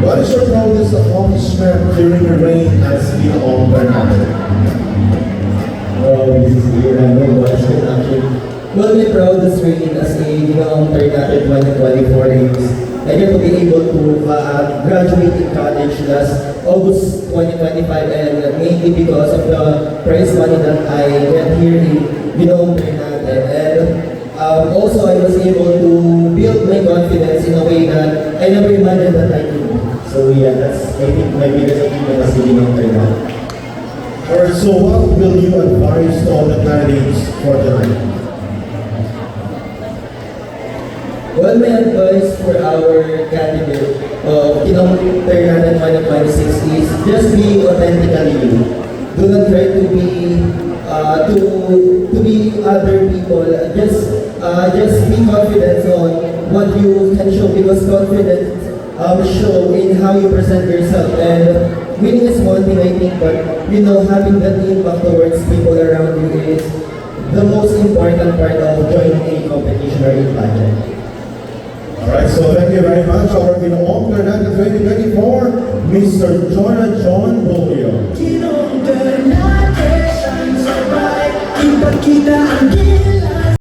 What is your proudest accomplishment during your reign as Ginoong Bernardo? This is a random question actually. Well, my proudest reign as a Ternate 2024 is I get to be able to graduate in college last August 2025, and mainly because of the prize money that I get here in Ternate. And also I was able to build my confidence in a way that I never imagined that I could. So yeah, that's I think my biggest achievement as a Ternate. Alright, so what will you advise to all the candidates for tonight? Well, my advice for our candidate of Ternate 2026 is just be authentically you. Do not try to be other people. Just be confident on what you can show, because confidence show in how you present yourself. And winning is one thing, I think, but having that impact towards people around you is the most important part of joining a competition or a pageant. Alright, so thank you very much. Our Ginoong Bernardo 2024, Mr. Jonah John Bolio. Ginoong Bernardo shines so bright, ipagkita ang